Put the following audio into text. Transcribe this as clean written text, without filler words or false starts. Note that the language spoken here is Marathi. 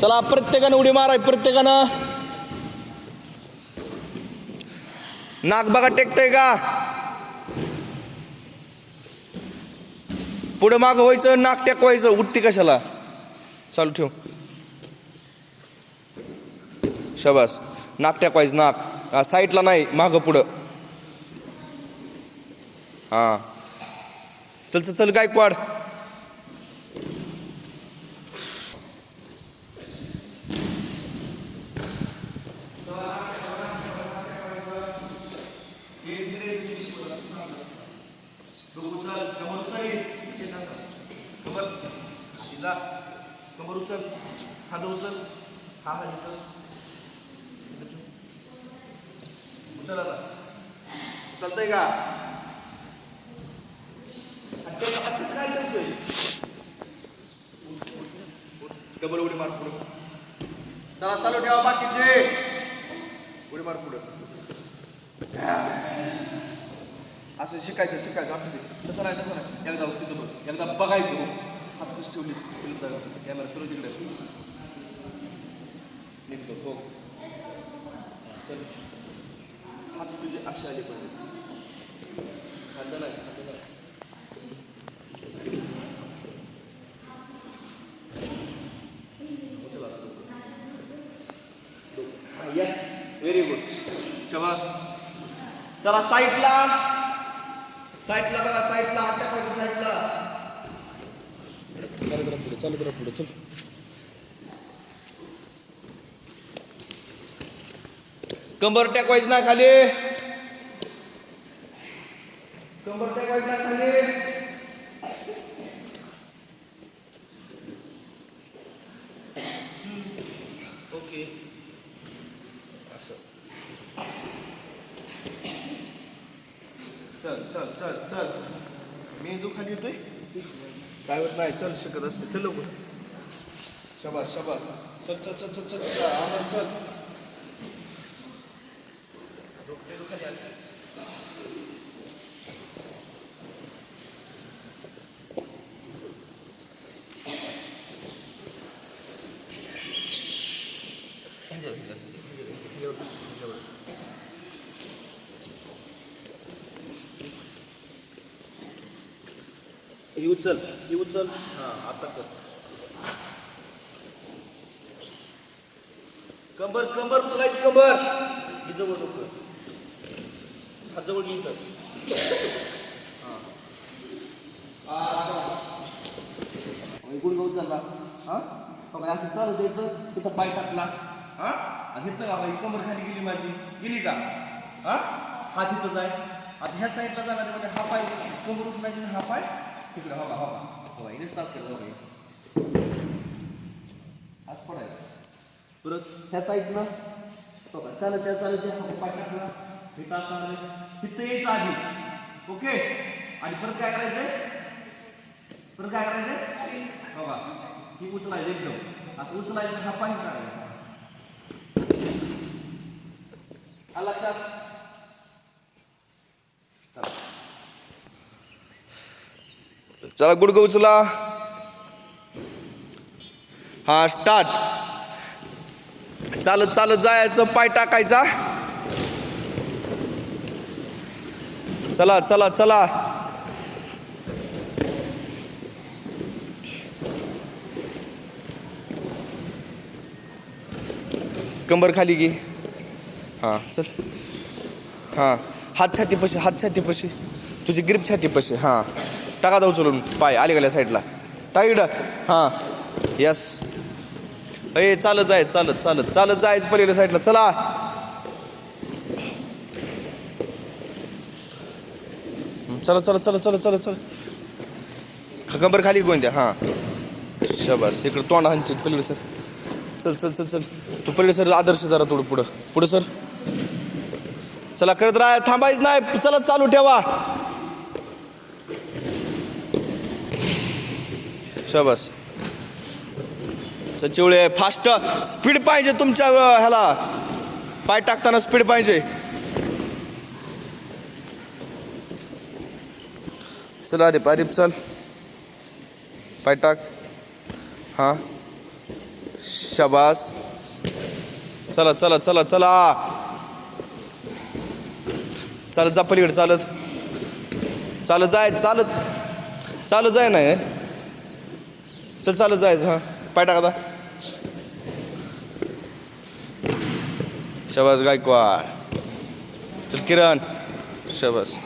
चला प्रत्येकानं उडी माराय, प्रत्येकानं. नाक बघा टेकतंय का? पुढं माग व्हायचं, नाक टेकवायचं. उठती कशाला? चालू ठेव. शाबास. नाक टेकवायचं, नाक साईडला नाही, मागं पुढं. हा चल चल चल गायकवाड. कमर उचल, हात उचल, हा हात उचल, उचल आता. उचलतंय का? काय करतोय? डबल उडी मार पुढे. चला चालू ठेवा बाकीचे. उडी मार पुढे. असं शिकायचं शिकायचं असं ते. तसं नाही तसं नाही. एकदा तिथं बघ, एकदा बघायचं. हात कशी ठेवली कॅमेरा फिरू तिकडे. निघतो हो. चल हात तुझे असे आले पाहिजे. खाल्लं नाही खाल्लं नाही. Yes very good. शाबास. चला साईडला, साईडला बघा, साईडला हात टाकायचं साईडला. चालू करा पुढे चल. कंबर टेकवायची ना खाली, कंबर टेकवायची ना खाली. ओके असं. चल चल चल चल. मेंदू खाली येतोय, काय होत नाही. चल शिकत असते. चल लवकर. शाबास शाबास. चल चल चल चल चल आमर चल. डोकं खाली असेल. ही उचल, ही उचल. हा आता कर. कंबर कंबर उचलायची, कंबर ही जवळ नको. हात जवळ घेऊन तर. गुडघा उचलला. हा बघा असं चालू द्यायचं. तिथं पाय टाकला. हा आणि इथं बाबा ही कंबर खाली गेली माझी, गेली का? हा हात इथं जाय. आता ह्या साईडला जाणार म्हणजे हा पाय कंबर उचलायची, हा पाय तिकडे. हो का हो का हो इनेच तास केला. बघा असं पडायचं. परत ह्या साईडनं बघा चालत त्या चालत त्या पाय टाकला. हे तास आलं तिथं यायचं आधी. ओके. आणि परत काय करायचंय, परत काय करायचंय बघा, ही उचलायचं एकदम असं उचलायचं. हा पाय काढायचा. हा लक्षात. चला गुडघा उचला. हा स्टार्ट. चालत चालत जायचं, पाय टाकायचा. चला चला चला. कंबर खाली घे. हां चल. हां हात छातीपाशी, हात छातीपाशी. तुझी ग्रिप छातीपाशी. हां टाका जाऊ चलून. पाय आले गेल्या साईडला टाक इकडं. हां यस. ए चालत जायचं, चालत चालत चालत जायचं पलीकडे साईडला. चला चला चला चला चला चला चला. कंबर खाली घेऊन द्या. हां शाबास. इकडं तोंड हांची पलीकडे सर. चल चल चल चल. तू पलीकडे सर. आदर्श जरा थोडं पुढं पुढं सर. चला करत राहा, थांबायचं नाही. चला चालू ठेवा. शाबास. चिवळे फास्ट स्पीड पाहिजे तुमच्या ह्याला. पाय टाकताना स्पीड पाहिजे. चल आरिफ, आरिफ चल. पाय टाक. हां शाबास. चला चला चला चला चालत जा पलीकडे चालत चालत जाय चालत जाय नाही चल चालत जायचं हां पाय टाका आता. शाबास गायकवाड. चल किरण शाबास.